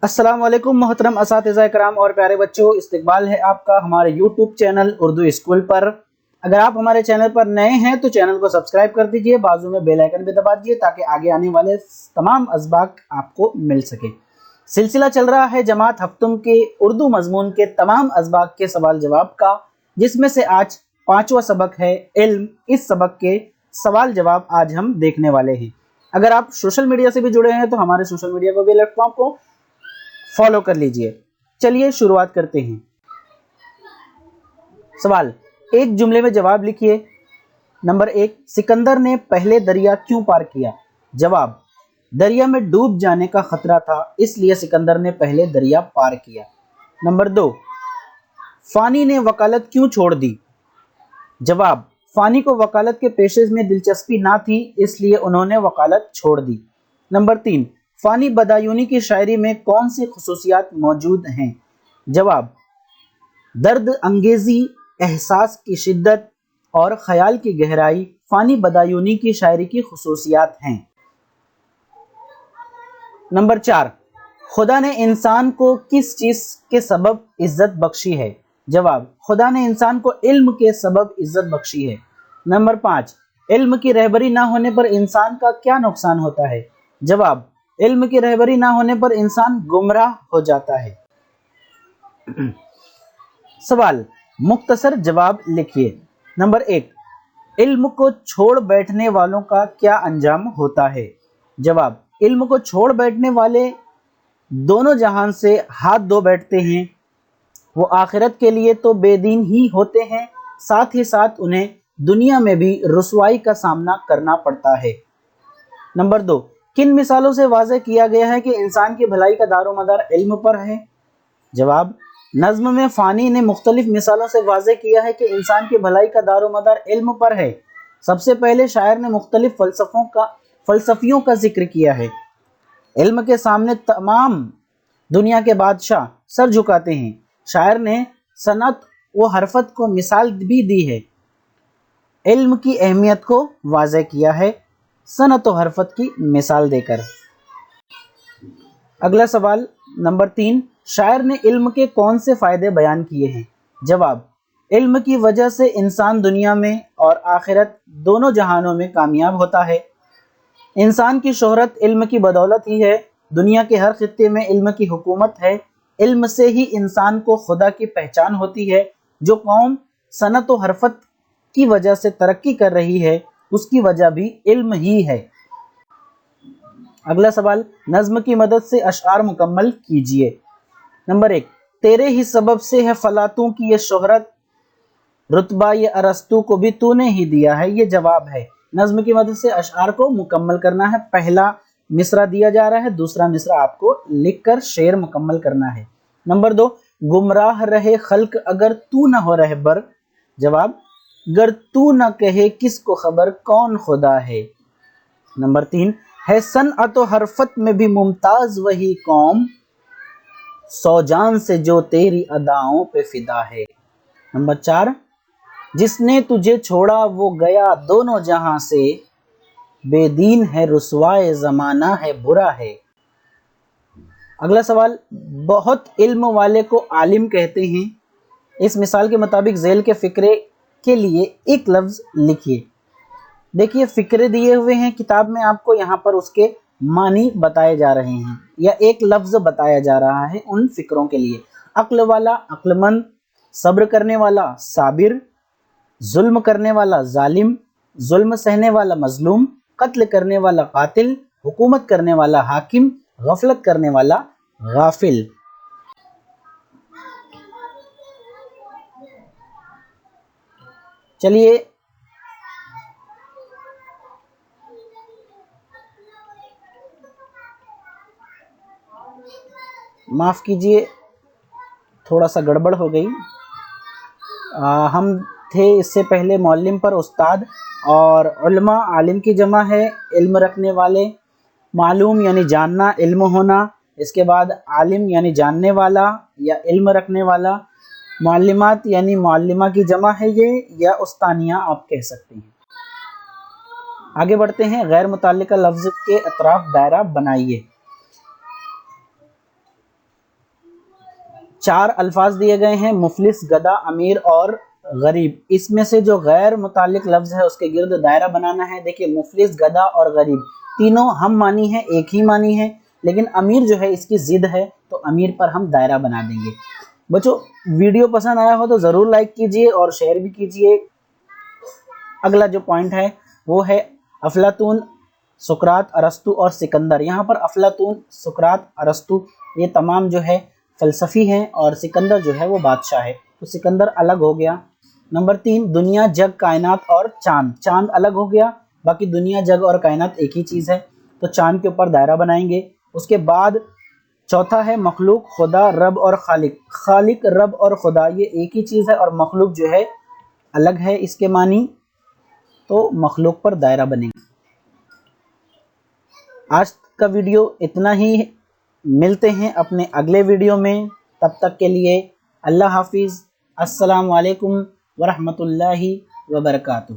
السلام علیکم محترم اساتذہ کرام اور پیارے بچوں، استقبال ہے آپ کا ہمارے یوٹیوب چینل اردو اسکول پر۔ اگر آپ ہمارے چینل پر نئے ہیں تو چینل کو سبسکرائب کر دیجئے، بازو میں بیل آئیکن بھی دبا دیجئے تاکہ آگے آنے والے تمام اسباق آپ کو مل سکے۔ سلسلہ چل رہا ہے جماعت ہفتم کے اردو مضمون کے تمام اسباق کے سوال جواب کا، جس میں سے آج 5واں سبق ہے علم۔ اس سبق کے سوال جواب آج ہم دیکھنے والے ہیں۔ اگر آپ سوشل میڈیا سے بھی جڑے ہیں تو ہمارے سوشل میڈیا کو بھی پلیٹ فارم کو فالو کر لیجئے۔ چلیے شروعات کرتے ہیں۔ سوال، ایک جملے میں جواب لکھیے۔ نمبر 1، سکندر نے پہلے دریا کیوں پار کیا؟ جواب، دریا میں ڈوب جانے کا خطرہ تھا، اس لیے سکندر نے پہلے دریا پار کیا۔ نمبر 2، فانی نے وکالت کیوں چھوڑ دی؟ جواب، فانی کو وکالت کے پیشے میں دلچسپی نہ تھی، اس لیے انہوں نے وکالت چھوڑ دی۔ نمبر 3، فانی بدایونی کی شاعری میں کون سی خصوصیات موجود ہیں؟ جواب، درد انگیزی، احساس کی شدت اور خیال کی گہرائی فانی بدایونی کی شاعری کی خصوصیات ہیں۔ نمبر 4، خدا نے انسان کو کس چیز کے سبب عزت بخشی ہے؟ جواب، خدا نے انسان کو علم کے سبب عزت بخشی ہے۔ نمبر 5، علم کی رہبری نہ ہونے پر انسان کا کیا نقصان ہوتا ہے؟ جواب، علم کی رہبری نہ ہونے پر انسان گمراہ ہو جاتا ہے۔ سوال، مختصر جواب لکھیے۔ نمبر 1، علم کو چھوڑ بیٹھنے والوں کا کیا انجام ہوتا ہے؟ جواب، علم کو چھوڑ بیٹھنے والے دونوں جہان سے ہاتھ دھو بیٹھتے ہیں۔ وہ آخرت کے لیے تو بے دین ہی ہوتے ہیں، ساتھ ہی ساتھ انہیں دنیا میں بھی رسوائی کا سامنا کرنا پڑتا ہے۔ نمبر 2، کن مثالوں سے واضح کیا گیا ہے کہ انسان کی بھلائی کا دار و مدار علم پر ہے؟ جواب، نظم میں فانی نے مختلف مثالوں سے واضح کیا ہے کہ انسان کی بھلائی کا دار و مدار علم پر ہے۔ سب سے پہلے شاعر نے مختلف فلسفیوں کا ذکر کیا ہے۔ علم کے سامنے تمام دنیا کے بادشاہ سر جھکاتے ہیں۔ شاعر نے صنعت و حرفت کو مثال بھی دی ہے، علم کی اہمیت کو واضح کیا ہے صنعت و حرفت کی مثال دے کر۔ اگلا سوال نمبر 3، شاعر نے علم کے کون سے فائدے بیان کیے ہیں؟ جواب، علم کی وجہ سے انسان دنیا میں اور آخرت دونوں جہانوں میں کامیاب ہوتا ہے۔ انسان کی شہرت علم کی بدولت ہی ہے۔ دنیا کے ہر خطے میں علم کی حکومت ہے۔ علم سے ہی انسان کو خدا کی پہچان ہوتی ہے۔ جو قوم صنعت و حرفت کی وجہ سے ترقی کر رہی ہے، اس کی وجہ بھی علم ہی ہے۔ اگلا سوال، نظم کی مدد سے اشعار مکمل کیجئے۔ نمبر 1، تیرے ہی سبب سے ہے فلاطوں کی یہ شہرت، رتبہ یہ ارسطو کو بھی تو نے ہی دیا ہے۔ یہ جواب ہے۔ نظم کی مدد سے اشعار کو مکمل کرنا ہے۔ پہلا مصرع دیا جا رہا ہے، دوسرا مصرع آپ کو لکھ کر شعر مکمل کرنا ہے۔ نمبر 2، گمراہ رہے خلق اگر تو نہ ہو رہبر۔ جواب، گر تو نہ کہے کس کو خبر کون خدا ہے۔ نمبر 3، ہے صنعت و حرفت میں بھی ممتاز وہی قوم، سو جان سے جو تیری اداؤں پہ فدا ہے۔ نمبر 4، جس نے تجھے چھوڑا وہ گیا دونوں جہاں سے، بے دین ہے رسوائے زمانہ ہے برا ہے۔ اگلا سوال، بہت علم والے کو عالم کہتے ہیں۔ اس مثال کے مطابق ذیل کے فقرے کے لیے ایک لفظ لکھیے۔ دیکھیے فقرے دیے ہوئے ہیں کتاب میں، آپ کو یہاں پر اس کے معنی بتائے جا رہے ہیں یا ایک لفظ بتایا جا رہا ہے ان فقروں کے لیے۔ عقل والا عقل مند، صبر کرنے والا صابر، ظلم کرنے والا ظالم، ظلم سہنے والا مظلوم، قتل کرنے والا قاتل، حکومت کرنے والا حاکم، غفلت کرنے والا غافل۔ چلیے معاف کیجئے، تھوڑا سا گڑبڑ ہو گئی۔ ہم تھے اس سے پہلے معلم پر استاد، اور علماء عالم کی جمع ہے، علم رکھنے والے۔ معلوم یعنی جاننا، علم ہونا۔ اس کے بعد عالم یعنی جاننے والا یا علم رکھنے والا۔ معلمات یعنی معلمہ کی جمع ہے یہ، یا استانیہ آپ کہہ سکتے ہیں۔ آگے بڑھتے ہیں۔ غیر متعلقہ لفظ کے اطراف دائرہ بنائیے۔ 4 الفاظ دیے گئے ہیں، مفلس، گدھا، امیر اور غریب۔ اس میں سے جو غیر متعلق لفظ ہے اس کے گرد دائرہ بنانا ہے۔ دیکھیے مفلس، گدھا اور غریب تینوں ہم معنی ہیں، ایک ہی معنی ہے، لیکن امیر جو ہے اس کی ضد ہے، تو امیر پر ہم دائرہ بنا دیں گے۔ بچوں ویڈیو پسند آیا ہو تو ضرور لائک کیجئے اور شیئر بھی کیجئے۔ اگلا جو پوائنٹ ہے وہ ہے افلاطون، سقراط، ارسطو اور سکندر۔ یہاں پر افلاطون، سقراط، ارسطو یہ تمام جو ہے فلسفی ہیں، اور سکندر جو ہے وہ بادشاہ ہے، تو سکندر الگ ہو گیا۔ نمبر 3 دنیا، جگ، کائنات اور چاند۔ چاند الگ ہو گیا، باقی دنیا، جگ اور کائنات ایک ہی چیز ہے، تو چاند کے اوپر دائرہ بنائیں گے۔ اس کے بعد چوتھا ہے مخلوق، خدا، رب اور خالق۔ خالق، رب اور خدا یہ ایک ہی چیز ہے، اور مخلوق جو ہے الگ ہے اس کے معنی، تو مخلوق پر دائرہ بنے گا۔ آج کا ویڈیو اتنا ہی، ملتے ہیں اپنے اگلے ویڈیو میں، تب تک کے لیے اللہ حافظ۔ السلام علیکم ورحمۃ اللہ وبرکاتہ۔